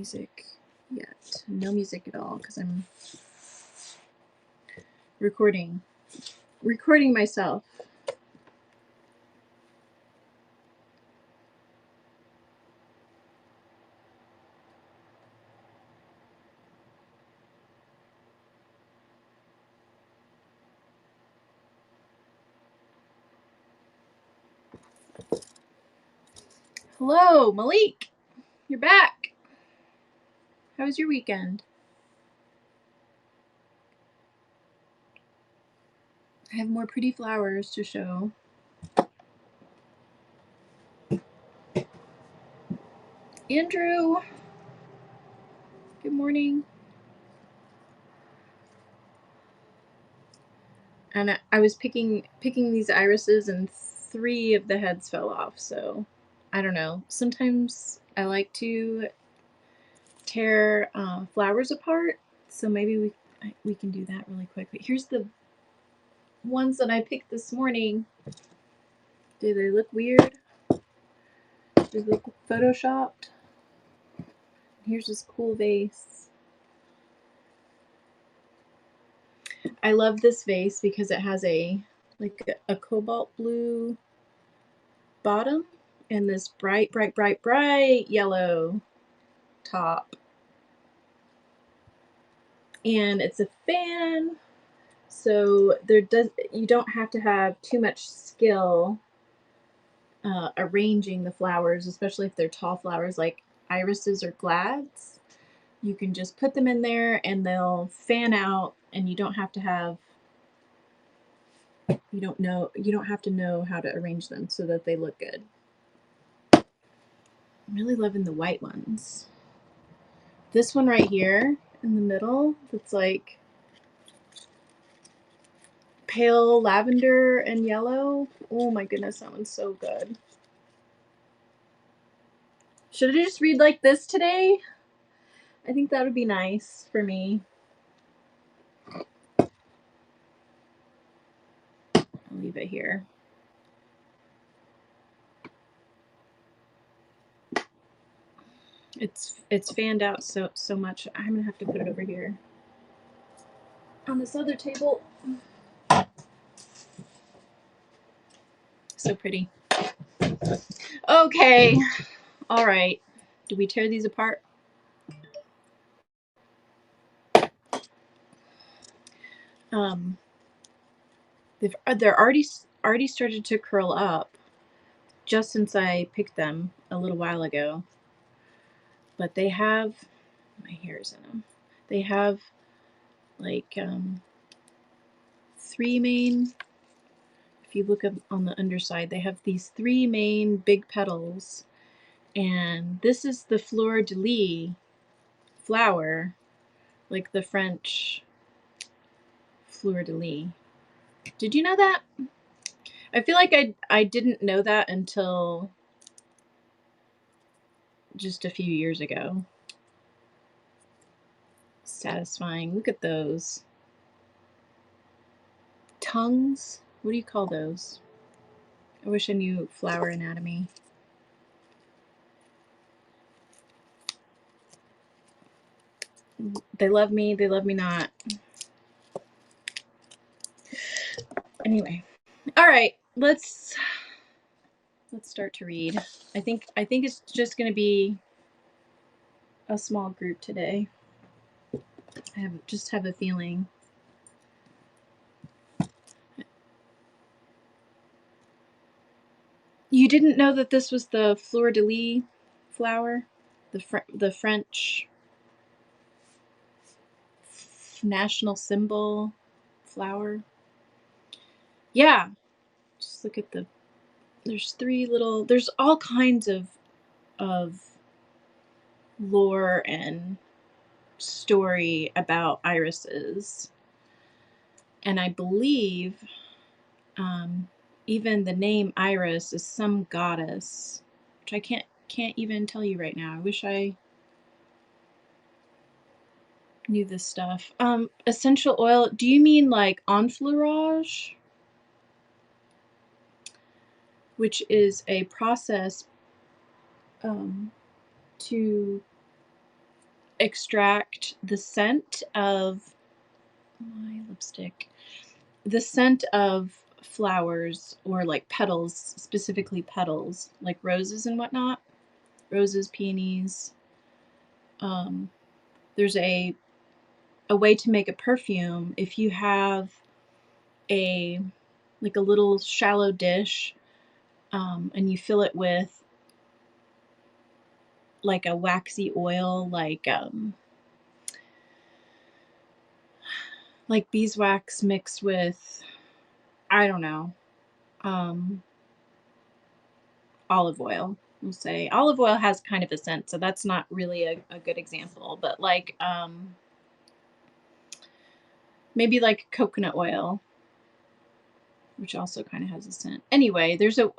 music yet. No music at all because I'm recording myself. Hello, Malik. You're back. How was your weekend? I have more pretty flowers to show. Andrew, good morning. And I was picking these irises, and 3 of the heads fell off. So I don't know. Sometimes I like to tear flowers apart. So maybe we can do that really quick. But here's the ones that I picked this morning. Do they look weird? Do they look photoshopped? Here's this cool vase. I love this vase because it has a cobalt blue bottom and this bright yellow top. And it's a fan, so you don't have to have too much skill arranging the flowers, especially if they're tall flowers like irises or glads. You can just put them in there and they'll fan out, and you don't have to know how to arrange them so that they look good. I'm really loving the white ones. This one right here in the middle, that's like pale lavender and yellow. Oh my goodness, that one's so good. Should I just read like this today? I think that would be nice for me. I'll leave it here. It's fanned out so much. I'm gonna have to put it over here on this other table. So pretty. Okay. All right. Do we tear these apart? They're already started to curl up just since I picked them a little while ago. But they have my hair's in them. They have like 3 main. If you look up on the underside, they have these 3 main big petals, and this is the fleur de lis flower, like the French fleur de lis. Did you know that? I feel like I didn't know that until just a few years ago. Satisfying. Look at those. Tongues? What do you call those? I wish I knew flower anatomy. They love me not. Anyway. All right, let's start to read. I think it's just going to be a small group today. I just have a feeling. You didn't know that this was the fleur de lis flower, the French national symbol flower? Yeah. Just look at there's all kinds of lore and story about irises. And I believe even the name Iris is some goddess, which I can't even tell you right now. I wish I knew this stuff. Essential oil, do you mean like enfleurage? Which is a process to extract the scent of my lipstick, the scent of flowers or like petals, specifically petals, like roses and whatnot, roses, peonies. There's a way to make a perfume if you have a like a little shallow dish, and you fill it with like a waxy oil, like beeswax mixed with, I don't know, um, olive oil. We'll say olive oil has kind of a scent, so that's not really a good example, but like maybe like coconut oil, which also kind of has a scent. Anyway, there's a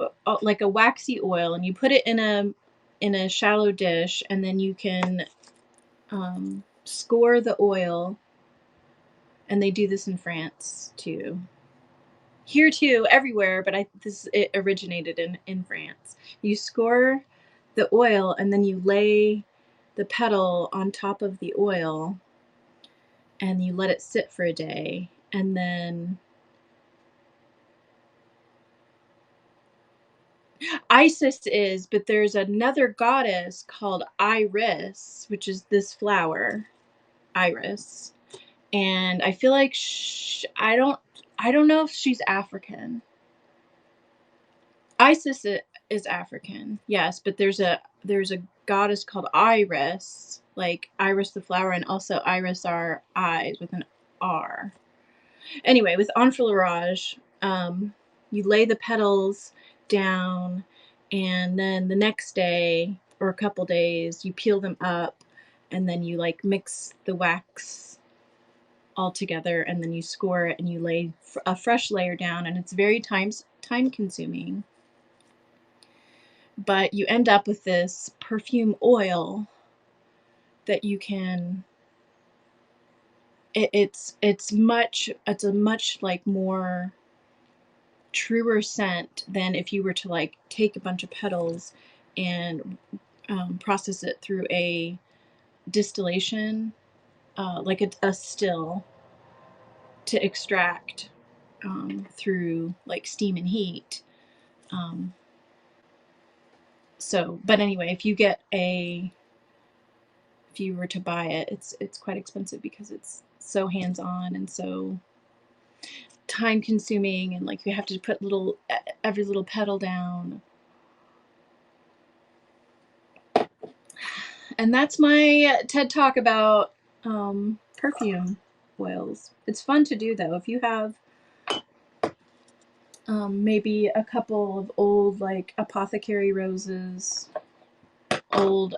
like a waxy oil, and you put it in a shallow dish, and then you can score the oil, and they do this in France too. Here too, everywhere, but it originated in France. You score the oil, and then you lay the petal on top of the oil, and you let it sit for a day, and then Isis is, but there's another goddess called Iris, which is this flower, Iris. And I feel like I don't know if she's African. Isis is African, yes, but there's a goddess called Iris, like Iris the flower, and also Iris our eyes with an R. Anyway, with enfleurage, you lay the petals down, and then the next day or a couple days, you peel them up, and then you like mix the wax all together, and then you score it, and you lay a fresh layer down, and it's very time consuming. But you end up with this perfume oil that you can. It's a much like more truer scent than if you were to like take a bunch of petals and process it through a distillation, like a still, to extract through like steam and heat. But anyway, if you were to buy it, it's quite expensive because it's so hands-on and so time consuming, and like you have to put every little petal down. And that's my TED Talk about perfume oils. It's fun to do though. If you have maybe a couple of old like apothecary roses, old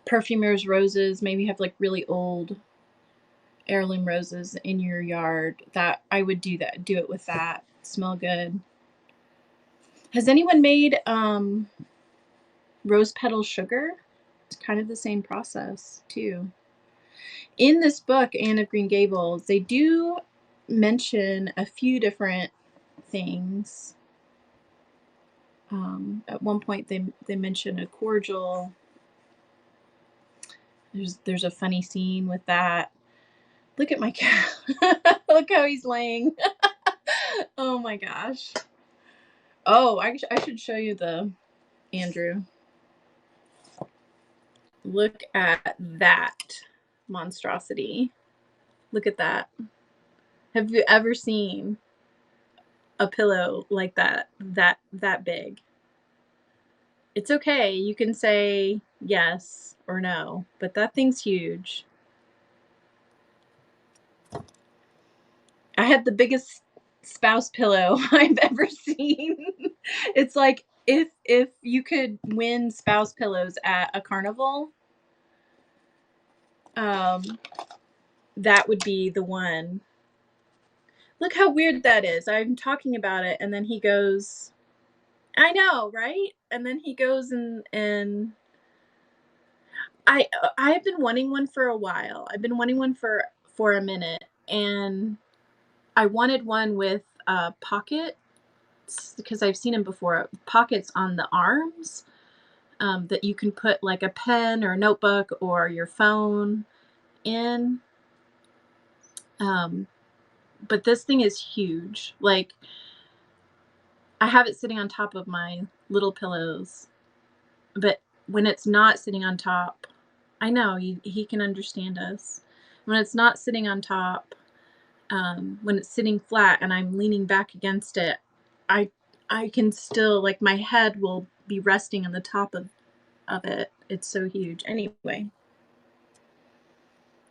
perfumers roses, maybe you have like really old heirloom roses in your yard, that I would do it with that. Smell good. Has anyone made rose petal sugar? It's kind of the same process too. In this book, Anne of Green Gables, they do mention a few different things. At one point, they mention a cordial. There's a funny scene with that. Look at my cat. Look how he's laying. Oh my gosh. Oh, I should show you Andrew. Look at that monstrosity. Look at that. Have you ever seen a pillow like that big? It's okay. You can say yes or no, but that thing's huge. I had the biggest spouse pillow I've ever seen. It's like if you could win spouse pillows at a carnival, that would be the one. Look how weird that is. I'm talking about it, and then he goes, I know, right? And then he goes and I've been wanting one for a while. I've been wanting one for a minute, and I wanted one with pockets, because I've seen them before, pockets on the arms. that you can put like a pen or a notebook or your phone in. But this thing is huge. Like, I have it sitting on top of my little pillows, but when it's not sitting on top, I know he can understand us. When it's not sitting on top, when it's sitting flat and I'm leaning back against it, I I can still, like, my head will be resting on the top of it. It's so huge. Anyway,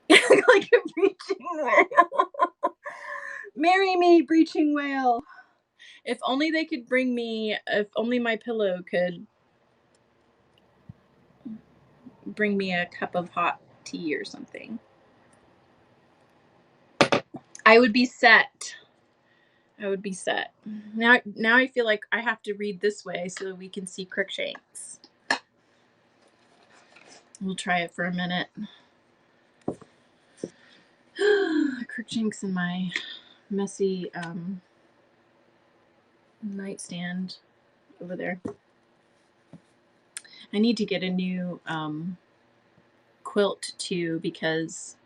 like a breaching whale. Marry me, breaching whale. If only they could bring me, if only my pillow could bring me a cup of hot tea or something. I would be set. I would be set. Now I feel like I have to read this way so we can see Crookshanks. We'll try it for a minute. Crookshanks in my messy nightstand over there. I need to get a new quilt too, because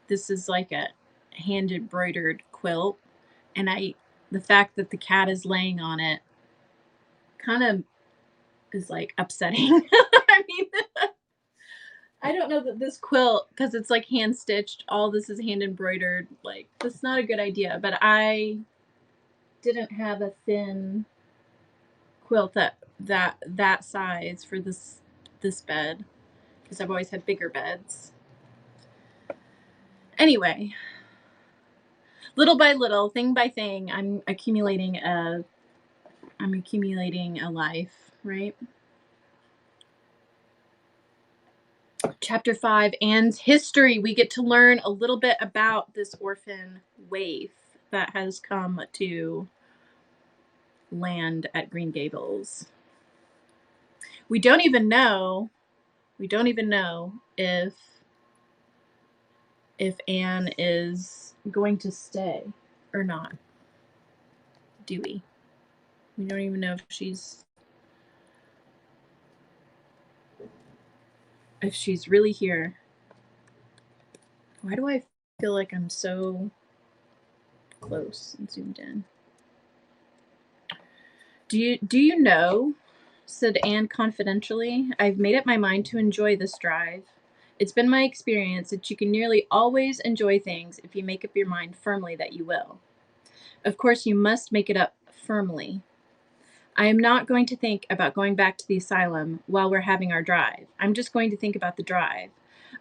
this is like a hand embroidered quilt, and the fact that the cat is laying on it kind of is like upsetting. I mean, I don't know that this quilt, because it's like hand stitched, all this is hand embroidered, like, that's not a good idea. But I didn't have a thin quilt that size for this bed, because I've always had bigger beds. Anyway, little by little, thing by thing, I'm accumulating a life, right? Chapter 5, Anne's history. We get to learn a little bit about this orphan waif that has come to land at Green Gables. We don't even know if Anne is going to stay or not. Do we? We don't even know if she's really here. Why do I feel like I'm so close and zoomed in? Do you know, said Anne confidentially, I've made up my mind to enjoy this drive. It's been my experience that you can nearly always enjoy things if you make up your mind firmly that you will. Of course, you must make it up firmly. I am not going to think about going back to the asylum while we're having our drive. I'm just going to think about the drive.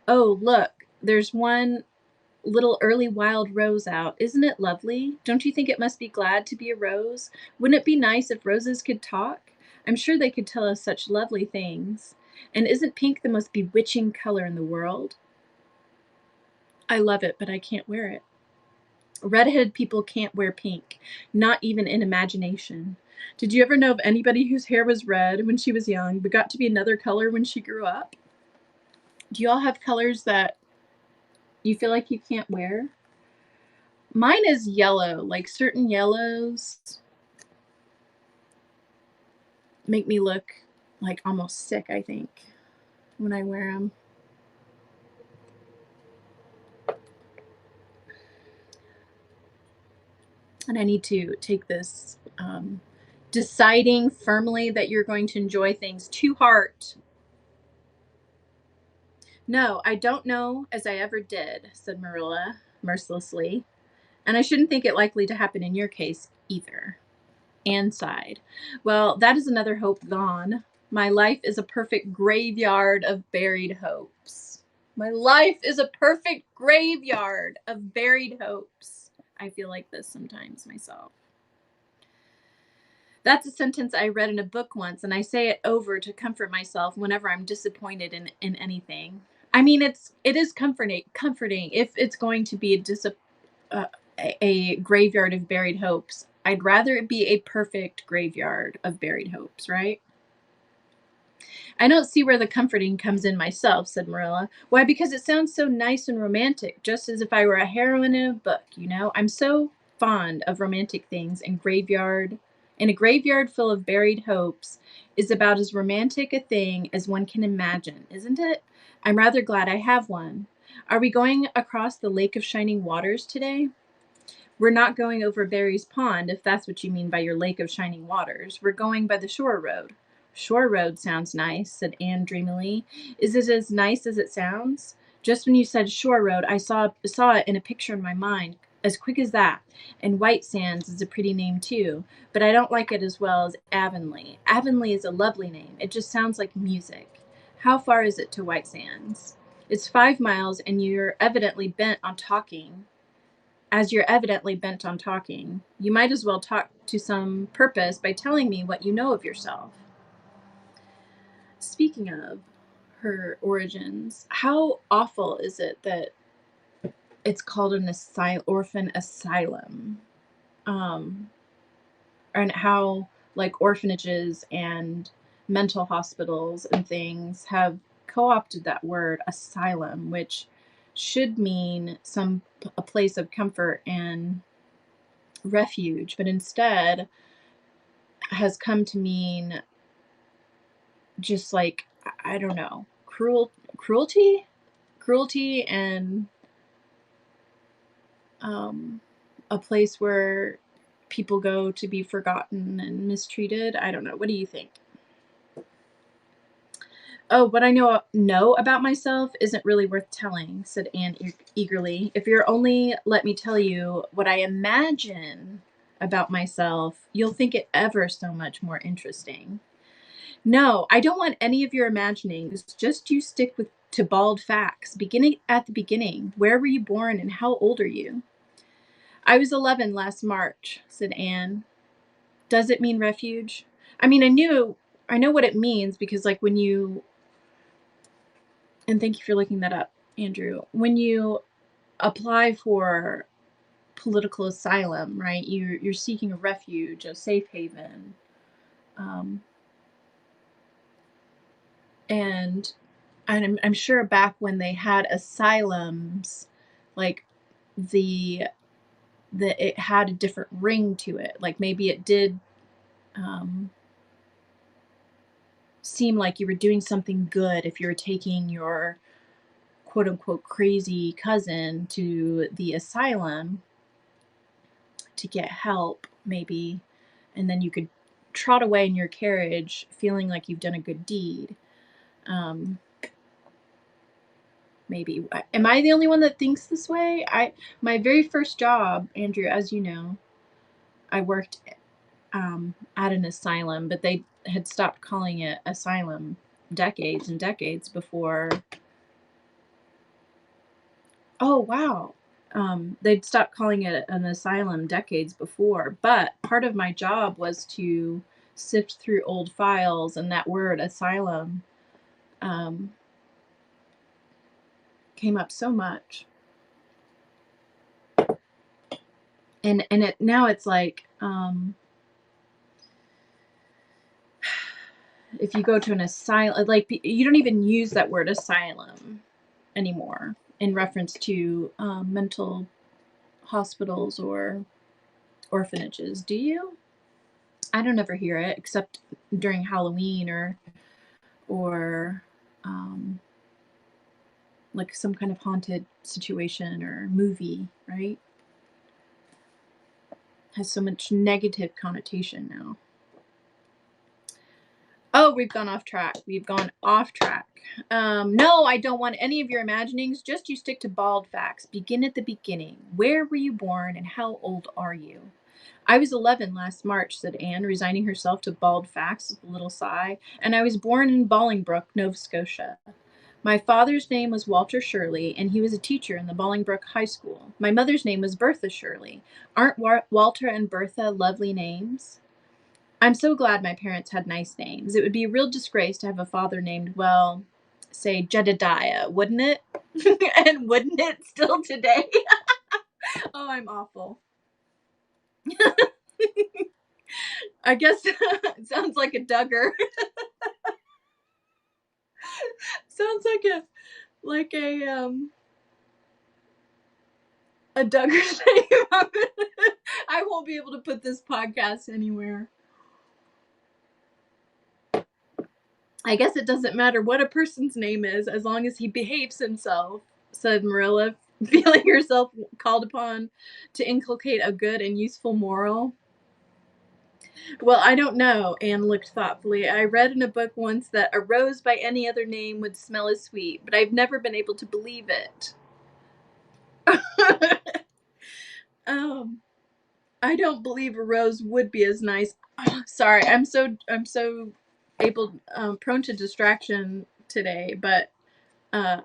Oh, look, there's one little early wild rose out. Isn't it lovely? Don't you think it must be glad to be a rose? Wouldn't it be nice if roses could talk? I'm sure they could tell us such lovely things. And isn't pink the most bewitching color in the world? I love it, but I can't wear it. Redheaded people can't wear pink, not even in imagination. Did you ever know of anybody whose hair was red when she was young, but got to be another color when she grew up? Do you all have colors that you feel like you can't wear? Mine is yellow. Like, certain yellows make me look like almost sick, I think, when I wear them. And I need to take this deciding firmly that you're going to enjoy things to heart. No, I don't know as I ever did, said Marilla mercilessly. And I shouldn't think it likely to happen in your case either. Anne sighed. Well, that is another hope gone. My life is a perfect graveyard of buried hopes. My life is a perfect graveyard of buried hopes. I feel like this sometimes myself. That's a sentence I read in a book once, and I say it over to comfort myself whenever I'm disappointed in anything. I mean, it is comforting if it's going to be a graveyard of buried hopes. I'd rather it be a perfect graveyard of buried hopes, right? I don't see where the comforting comes in myself, said Marilla. Why, because it sounds so nice and romantic, just as if I were a heroine in a book, you know? I'm so fond of romantic things and In a graveyard full of buried hopes is about as romantic a thing as one can imagine, isn't it? I'm rather glad I have one. Are we going across the Lake of Shining Waters today? We're not going over Barry's Pond, if that's what you mean by your Lake of Shining Waters. We're going by the shore road. Shore road sounds nice, said Anne dreamily. Is it as nice as it sounds? Just when you said shore road, I saw it in a picture in my mind, as quick as that. And White Sands is a pretty name too, but I don't like it as well as Avonlea. Avonlea is a lovely name. It just sounds like music. How far is it to White Sands? It's 5 miles, and you're evidently bent on talking. As you're evidently bent on talking, you might as well talk to some purpose by telling me what you know of yourself. Speaking of her origins, how awful is it that it's called an orphan asylum? And how, like, orphanages and mental hospitals and things have co-opted that word asylum, which should mean a place of comfort and refuge, but instead has come to mean just like, I don't know, cruelty and a place where people go to be forgotten and mistreated. I don't know. What do you think? Oh, what I know about myself isn't really worth telling, said Anne eagerly. If you'll only let me tell you what I imagine about myself, you'll think it ever so much more interesting. No, I don't want any of your imaginings. Just you stick to bald facts, beginning at the beginning. Where were you born and how old are you? I was 11 last March, said Anne. Does it mean refuge? I mean, I know what it means because, like, when you, and thank you for looking that up, Andrew, when you apply for political asylum, right, you're seeking a refuge, a safe haven. And I'm sure back when they had asylums, like it had a different ring to it. Like maybe it did seem like you were doing something good if you were taking your quote unquote crazy cousin to the asylum to get help, maybe, and then you could trot away in your carriage feeling like you've done a good deed. Maybe. Am I the only one that thinks this way? My very first job, Andrew, as you know, I worked at an asylum, but they had stopped calling it asylum decades and decades before. Oh, wow. They'd stopped calling it an asylum decades before, but part of my job was to sift through old files, and that word asylum came up so much. And now it's like, if you go to an asylum, like, you don't even use that word asylum anymore in reference to mental hospitals or orphanages, do you? I don't ever hear it except during Halloween or like some kind of haunted situation or movie, right? Has so much negative connotation now. Oh, we've gone off track. No, I don't want any of your imaginings. Just you stick to bald facts. Begin at the beginning. Where were you born and how old are you? I was 11 last March, said Anne, resigning herself to bald facts with a little sigh, and I was born in Bolingbroke, Nova Scotia. My father's name was Walter Shirley, and he was a teacher in the Bolingbroke High School. My mother's name was Bertha Shirley. Aren't Walter and Bertha lovely names? I'm so glad my parents had nice names. It would be a real disgrace to have a father named, well, say Jedediah, wouldn't it? And wouldn't it still today? Oh, I'm awful. I guess it sounds like a Duggar. Sounds like a Duggar name. I won't be able to put this podcast anywhere. I guess it doesn't matter what a person's name is as long as he behaves himself, said Marilla, feeling herself called upon to inculcate a good and useful moral. Well, I don't know, Anne looked thoughtfully. I read in a book once that a rose by any other name would smell as sweet, but I've never been able to believe it. um, I don't believe a rose would be as nice. Oh, sorry, I'm so able prone to distraction today, but uh,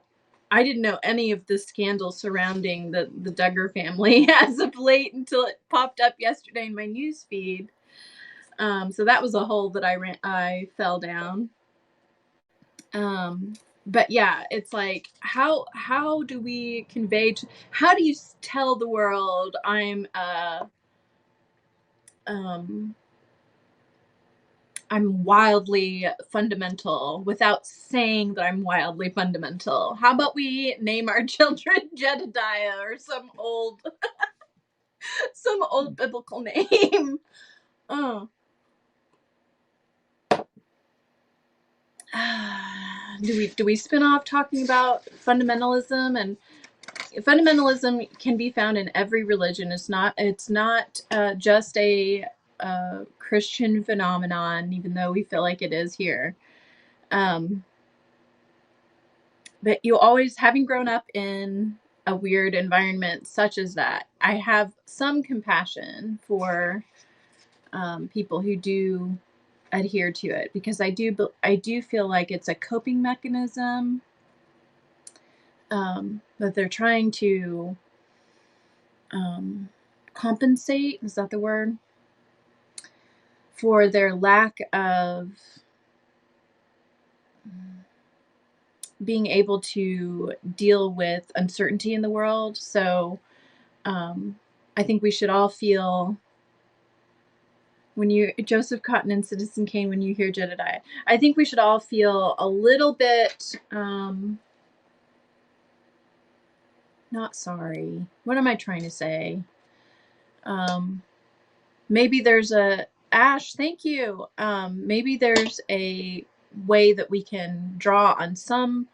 I didn't know any of the scandal surrounding the Duggar family as of late until it popped up yesterday in my news feed. So that was a hole that I fell down. Um, but yeah, it's like how do we how do you tell the world um I'm wildly fundamental without saying that I'm wildly fundamental? How about we name our children Jedediah or some old biblical name? Oh. Do we spin off talking about fundamentalism? And fundamentalism can be found in every religion. It's not just a Christian phenomenon, even though we feel like it is here. Um, but you always, having grown up in a weird environment such as that, I have some compassion for people who do adhere to it, because I do feel like it's a coping mechanism that they're trying to um, compensate. Is that the word? For their lack of being able to deal with uncertainty in the world. So um, I think we should all feel, when you Joseph Cotton and Citizen Kane, when you hear Jedediah, I think we should all feel a little bit not sorry. What am I trying to say? Um, maybe there's a Ash, thank you. Maybe there's a way that we can draw on some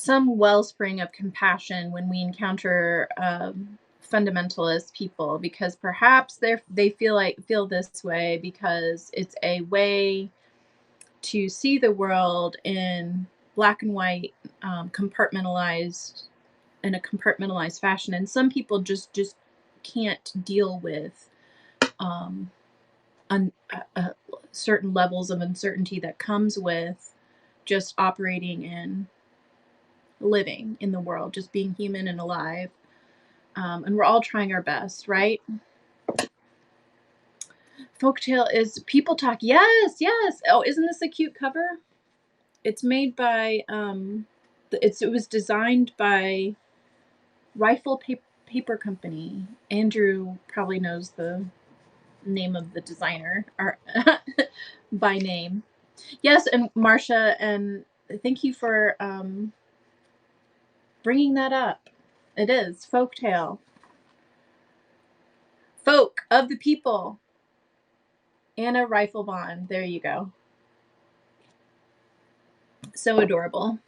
wellspring of compassion when we encounter fundamentalist people, because perhaps they feel this way because it's a way to see the world in black and white, compartmentalized in a compartmentalized fashion, and some people just can't deal with um, certain levels of uncertainty that comes with just operating and living in the world, just being human and alive. And we're all trying our best, right? Folktale is people talk. Yes, yes. Oh, isn't this a cute cover? It's made by it was designed by Rifle Paper Company. Andrew probably knows the name of the designer or by name. Yes, and Marcia, and thank you for bringing that up. It is folktale, folk of the people. Anna Riflebond. There you go. So adorable.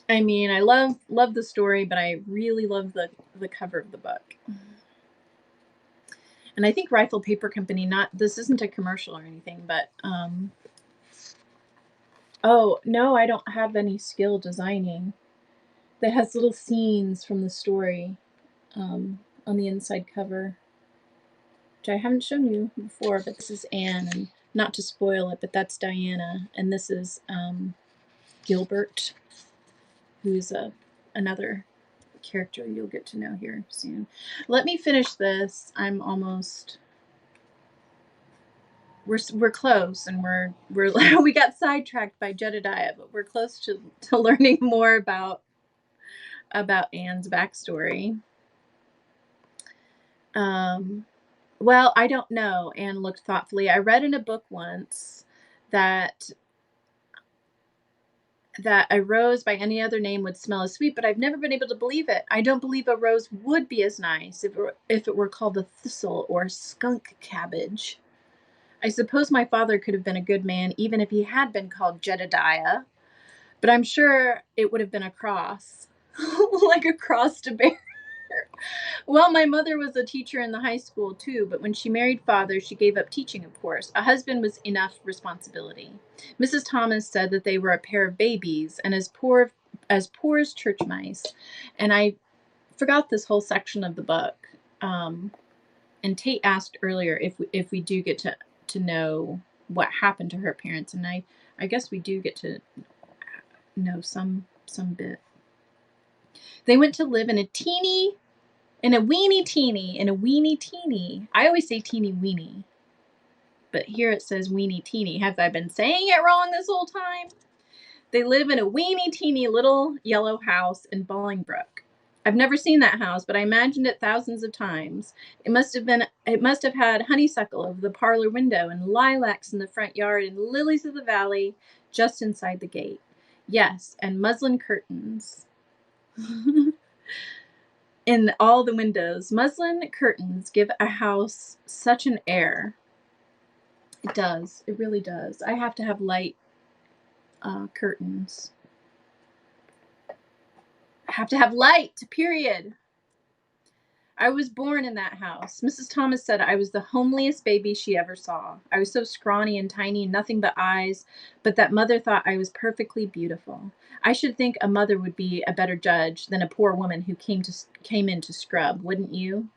I mean, I love the story, but I really love the cover of the book. And I think Rifle Paper Company, not this isn't a commercial or anything, but oh no, I don't have any skill designing. That has little scenes from the story on the inside cover, which I haven't shown you before. But this is Anne, and not to spoil it, but that's Diana, and this is Gilbert, who's another character you'll get to know here soon. Let me finish this. I'm almost. We're close, and we're we got sidetracked by Jedediah, but we're close to learning more about Anne's backstory. Well, I don't know. Anne looked thoughtfully. I read in a book once that a rose by any other name would smell as sweet, but I've never been able to believe it. I don't believe a rose would be as nice if it were called a thistle or skunk cabbage. I suppose my father could have been a good man even if he had been called Jedediah, but I'm sure it would have been a cross, like a cross to bear. Well, my mother was a teacher in the high school too, but when she married father, she gave up teaching, of course. A husband was enough responsibility. Mrs. Thomas said that they were a pair of babies and as poor as church mice. And I forgot this whole section of the book. And Tate asked earlier if we do get to know what happened to her parents, and I guess we do get to know some bit. They went to live in a weeny teeny. I always say teeny weeny, but here it says weeny teeny. Have I been saying it wrong this whole time? They live in a weeny teeny little yellow house in Bolingbroke. I've never seen that house, but I imagined it thousands of times. It must have had honeysuckle over the parlor window and lilacs in the front yard and lilies of the valley just inside the gate. Yes, and muslin curtains. In all the windows. Muslin curtains give a house such an air. It does. It really does. I have to have light curtains. I have to have light, period. I was born in that house. Mrs. Thomas said I was the homeliest baby she ever saw. I was so scrawny and tiny, nothing but eyes, but that mother thought I was perfectly beautiful. I should think a mother would be a better judge than a poor woman who came in to scrub, wouldn't you?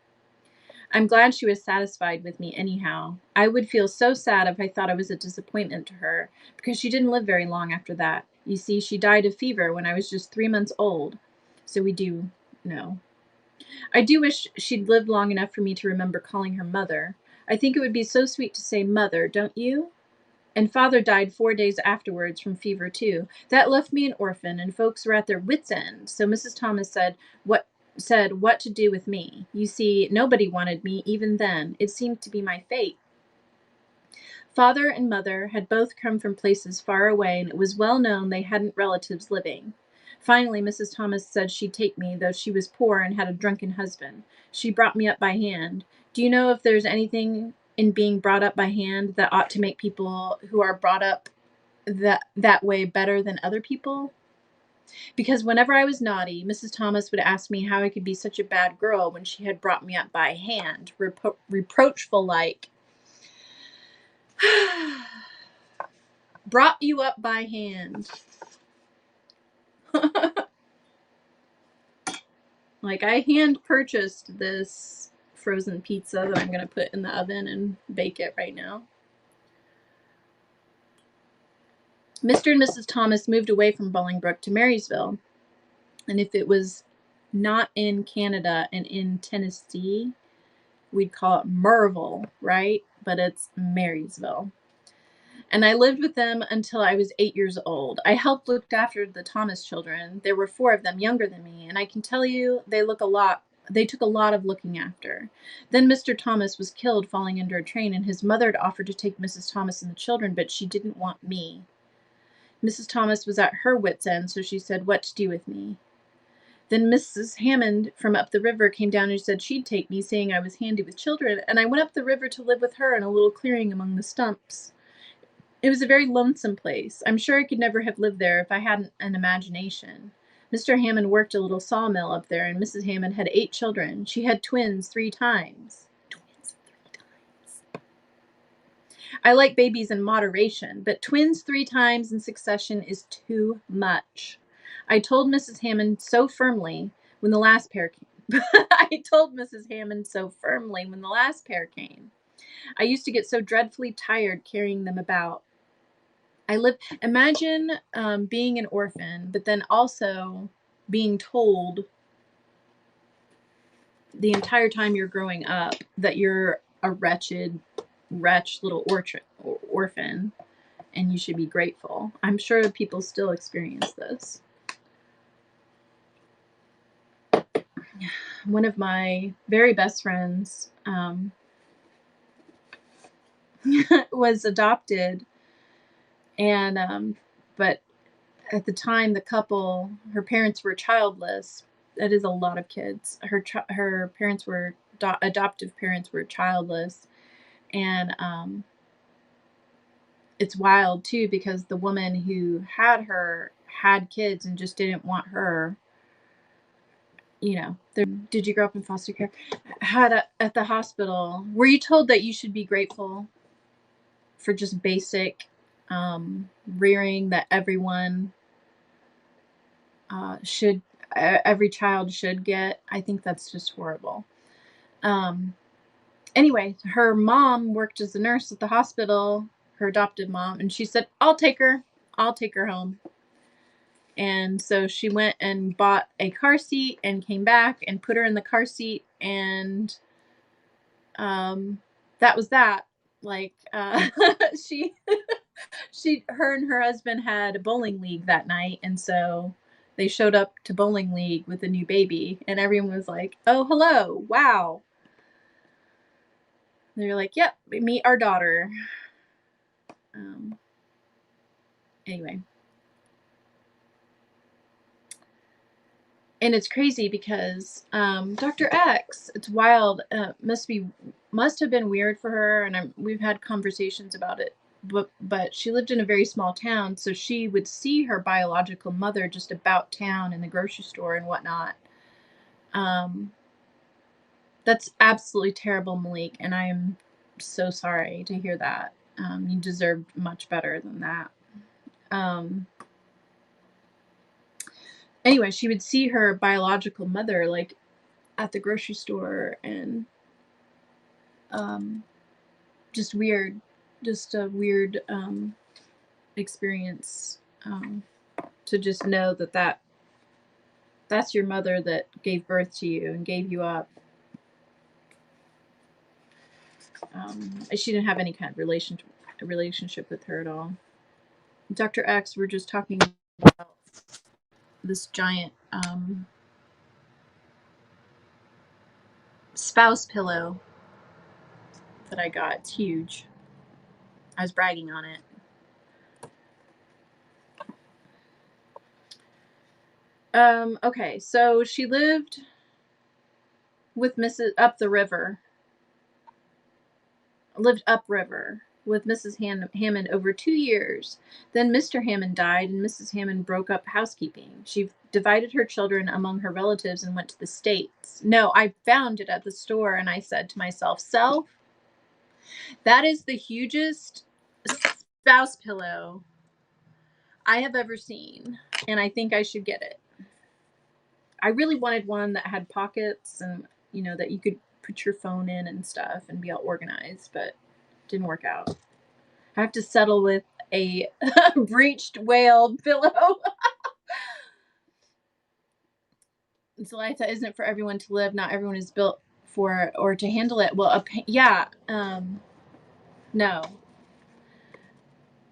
I'm glad she was satisfied with me anyhow. I would feel so sad if I thought I was a disappointment to her, because she didn't live very long after that. You see, she died of fever when I was just 3 months old. So we do know. I do wish she'd lived long enough for me to remember calling her mother. I think it would be so sweet to say mother, don't you? And father died 4 days afterwards from fever too. That left me an orphan, and folks were at their wits' end. So Mrs. Thomas what to do with me. You see, nobody wanted me even then. It seemed to be my fate. Father and mother had both come from places far away, and it was well known they hadn't relatives living. Finally, Mrs. Thomas said she'd take me, though she was poor and had a drunken husband. She brought me up by hand. Do you know if there's anything in being brought up by hand that ought to make people who are brought up that way better than other people? Because whenever I was naughty, Mrs. Thomas would ask me how I could be such a bad girl when she had brought me up by hand, reproachful like. Brought you up by hand. Like, I hand purchased this frozen pizza that I'm going to put in the oven and bake it right now. Mr. and Mrs. Thomas moved away from Bolingbroke to Marysville. And if it was not in Canada and in Tennessee, we'd call it Merville, right? But it's Marysville. And I lived with them until I was 8 years old. I helped look after the Thomas children. There were 4 of them younger than me, and I can tell you they took a lot of looking after. Then Mr. Thomas was killed falling under a train, and his mother had offered to take Mrs. Thomas and the children, but she didn't want me. Mrs. Thomas was at her wits' end, so she said, what to do with me. Then Mrs. Hammond from up the river came down and said she'd take me, saying I was handy with children, and I went up the river to live with her in a little clearing among the stumps. It was a very lonesome place. I'm sure I could never have lived there if I hadn't an imagination. Mr. Hammond worked a little sawmill up there, and Mrs. Hammond had 8 children. She had twins 3 times. I like babies in moderation, but twins 3 times in succession is too much. I told Mrs. Hammond so firmly when the last pair came. I used to get so dreadfully tired carrying them about. Imagine being an orphan, but then also being told the entire time you're growing up that you're a wretch little orphan, and you should be grateful. I'm sure people still experience this. One of my very best friends was adopted, and but at the time the couple, her parents were childless. That is a lot of kids. Her parents were adoptive parents were childless, and it's wild too because the woman who had her had kids and just didn't want her. Did you grow up in foster care? At the hospital. Were you told that you should be grateful for just basic rearing that everyone should, every child should get? I think that's just horrible. Anyway, her mom worked as a nurse at the hospital, her adopted mom, and she said, I'll take her home. And so she went and bought a car seat and came back and put her in the car seat, and that was that. Like, she her and her husband had a bowling league that night, and so they showed up to bowling league with a new baby, and everyone was like, oh, hello, wow. They're like, yep, meet our daughter. Anyway. And it's crazy because Dr. X, it's wild, must have been weird for her, and we've had conversations about it, but she lived in a very small town, so she would see her biological mother just about town in the grocery store and whatnot. That's absolutely terrible, Malik, and I am so sorry to hear that. You deserved much better than that. Anyway, she would see her biological mother like at the grocery store, and just a weird experience, to just know that's your mother that gave birth to you and gave you up. She didn't have any kind of relationship with her at all. Dr. X, we're just talking about this giant spouse pillow that I got. It's huge. I was bragging on it. Okay, so she lived with Mrs. lived upriver with Mrs. Hammond over 2 years. Then Mr. Hammond died, and Mrs. Hammond broke up housekeeping. She divided her children among her relatives and went to the States. No, I found it at the store, and I said to myself, Self, that is the hugest spouse pillow I have ever seen, and I think I should get it. I really wanted one that had pockets and, that you could put your phone in and stuff and be all organized, but it didn't work out. I have to settle with a breached whale pillow. So life that isn't for everyone to live. Not everyone is built for or to handle it. Well, no.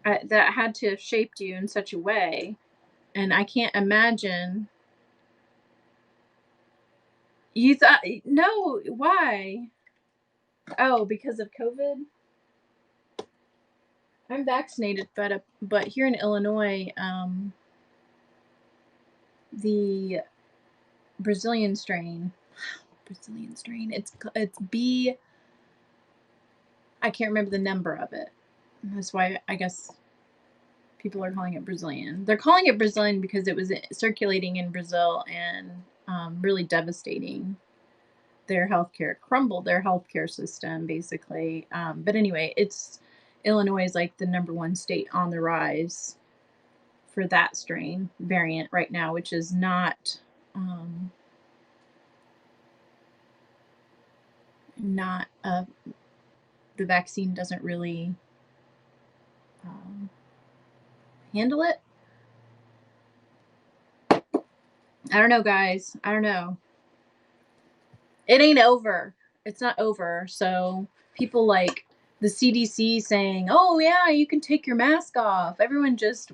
That had to have shaped you in such a way, and I can't imagine. You thought, no, why? Oh, because of COVID? I'm vaccinated, but here in Illinois, the Brazilian strain, it's B. I can't remember the number of it. That's why I guess people are calling it Brazilian. They're calling it Brazilian because it was circulating in Brazil and really devastating crumbled their healthcare system, basically. But anyway, Illinois is like the number one state on the rise for that strain variant right now, which is not the vaccine doesn't really handle it. I don't know, guys. I don't know. It ain't over. It's not over. So people like the CDC saying, oh, yeah, you can take your mask off. Everyone just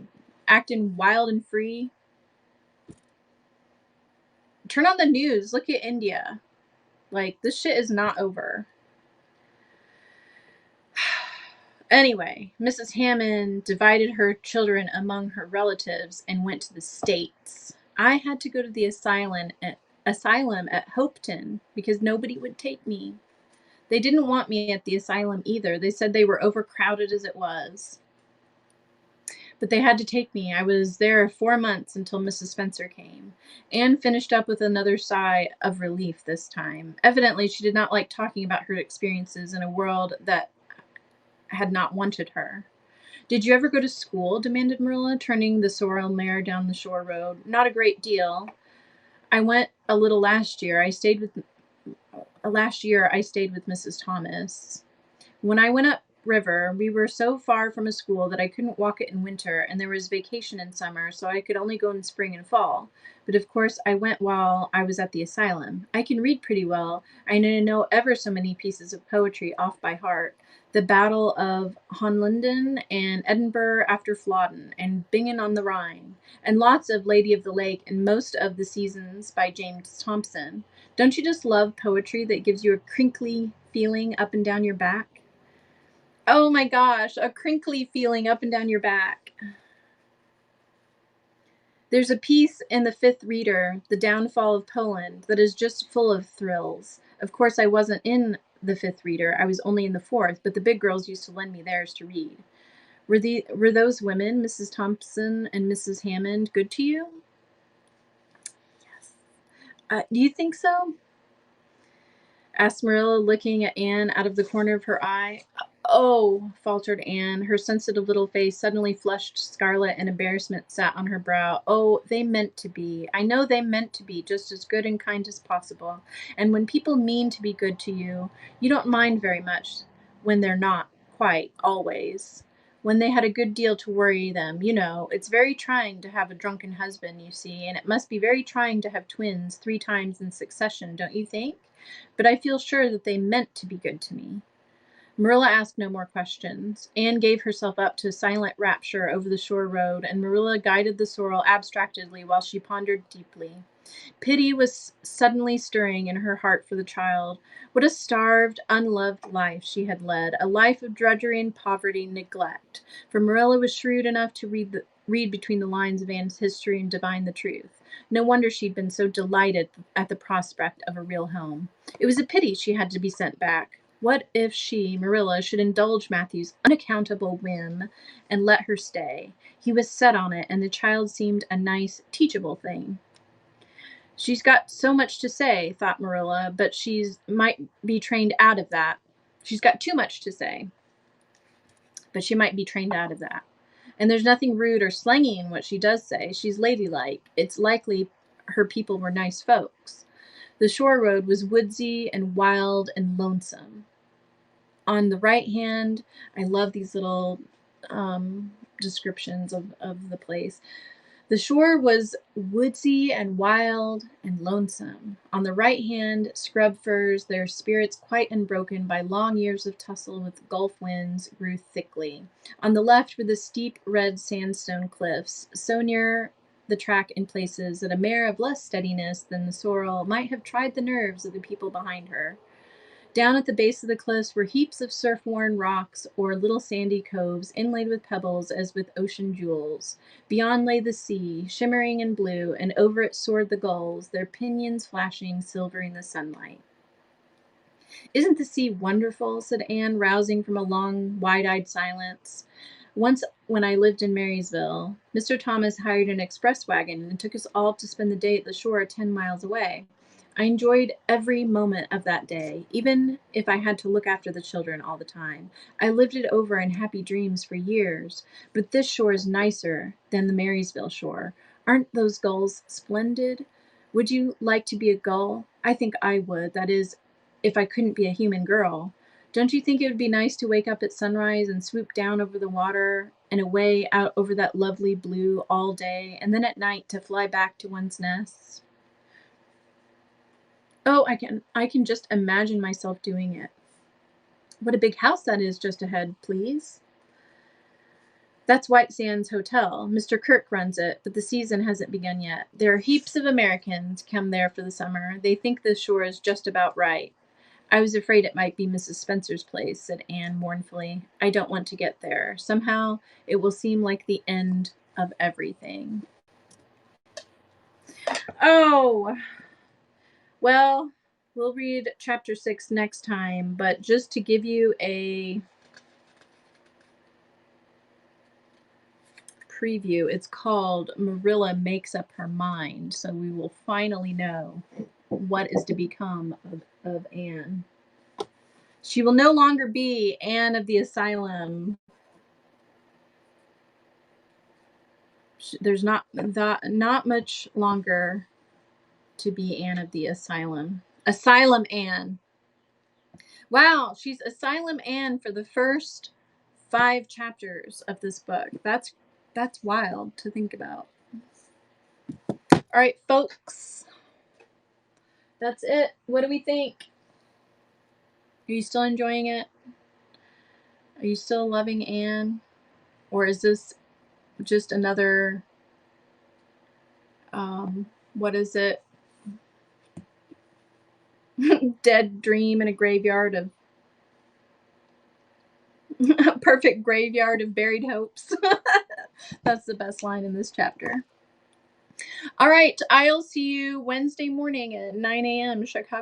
acting wild and free. Turn on the news. Look at India. Like, this shit is not over. Anyway, Mrs. Hammond divided her children among her relatives and went to the States. I had to go to the asylum at Hopeton because nobody would take me. They didn't want me at the asylum either. They said they were overcrowded as it was. but they had to take me. I was there 4 months until Mrs. Spencer came. Anne finished up with another sigh of relief this time. Evidently, she did not like talking about her experiences in a world that had not wanted her. Did you ever go to school? Demanded Marilla, turning the sorrel mare down the shore road. Not a great deal. I went a little last year. Last year I stayed with Mrs. Thomas. When I went up river, we were so far from a school that I couldn't walk it in winter, and there was vacation in summer, so I could only go in spring and fall. But of course, I went while I was at the asylum. I can read pretty well. I know ever so many pieces of poetry off by heart. The Battle of Honlanden and Edinburgh after Flodden and Bingen on the Rhine, and lots of Lady of the Lake and most of the Seasons by James Thompson. Don't you just love poetry that gives you a crinkly feeling up and down your back? Oh my gosh, a crinkly feeling up and down your back. There's a piece in the Fifth Reader, The Downfall of Poland, that is just full of thrills. Of course, I wasn't in the Fifth Reader. I was only in the fourth, but the big girls used to lend me theirs to read. Were those women, Mrs. Thompson and Mrs. Hammond, good to you? Yes. Do you think so? Asked Marilla, looking at Anne out of the corner of her eye. Oh, faltered Anne. Her sensitive little face suddenly flushed scarlet and embarrassment sat on her brow. Oh, they meant to be. I know they meant to be just as good and kind as possible. And when people mean to be good to you, you don't mind very much when they're not quite, always. When they had a good deal to worry them, you know. It's very trying to have a drunken husband, you see, and it must be very trying to have twins 3 times in succession, don't you think? But I feel sure that they meant to be good to me. Marilla asked no more questions. Anne gave herself up to silent rapture over the shore road, and Marilla guided the sorrel abstractedly while she pondered deeply. Pity was suddenly stirring in her heart for the child. What a starved, unloved life she had led, a life of drudgery and poverty, neglect. For Marilla was shrewd enough to read between the lines of Anne's history and divine the truth. No wonder she'd been so delighted at the prospect of a real home. It was a pity she had to be sent back. What if she, Marilla, should indulge Matthew's unaccountable whim and let her stay? He was set on it, and the child seemed a nice, teachable thing. She's got so much to say, thought Marilla, but she might be trained out of that. She's got too much to say, but she might be trained out of that. And there's nothing rude or slangy in what she does say. She's ladylike. It's likely her people were nice folks. The shore road was woodsy and wild and lonesome. On the right hand, I love these little descriptions of the place. The shore was woodsy and wild and lonesome. On the right hand, scrub firs, their spirits quite unbroken by long years of tussle with gulf winds, grew thickly. On the left were the steep red sandstone cliffs, so near the track in places that a mare of less steadiness than the sorrel might have tried the nerves of the people behind her. Down at the base of the cliffs were heaps of surf-worn rocks or little sandy coves inlaid with pebbles as with ocean jewels. Beyond lay the sea, shimmering in blue, and over it soared the gulls, their pinions flashing silver in the sunlight. Isn't the sea wonderful? Said Anne, rousing from a long, wide-eyed silence. Once, when I lived in Marysville, Mr. Thomas hired an express wagon and took us all to spend the day at the shore 10 miles away. I enjoyed every moment of that day, even if I had to look after the children all the time. I lived it over in happy dreams for years, but this shore is nicer than the Marysville shore. Aren't those gulls splendid? Would you like to be a gull? I think I would, that is, if I couldn't be a human girl. Don't you think it would be nice to wake up at sunrise and swoop down over the water and away out over that lovely blue all day, and then at night to fly back to one's nest? Oh, I can just imagine myself doing it. What a big house that is just ahead, please. That's White Sands Hotel. Mr. Kirk runs it, but the season hasn't begun yet. There are heaps of Americans come there for the summer. They think the shore is just about right. I was afraid it might be Mrs. Spencer's place, said Anne mournfully. I don't want to get there. Somehow it will seem like the end of everything. Oh, well, we'll read chapter 6 next time, but just to give you a preview. It's called Marilla Makes Up Her Mind. So we will finally know what is to become of Anne. She will no longer be Anne of the Asylum. There's not much longer to be Anne of the Asylum. Asylum Anne. Wow, she's Asylum Anne for the first 5 chapters of this book. That's wild to think about. All right, folks. That's it. What do we think? Are you still enjoying it? Are you still loving Anne? Or is this just another what is it? Dead dream in a graveyard of a perfect graveyard of buried hopes. That's the best line in this chapter. All right, I'll see you Wednesday morning at 9 a.m. Chicago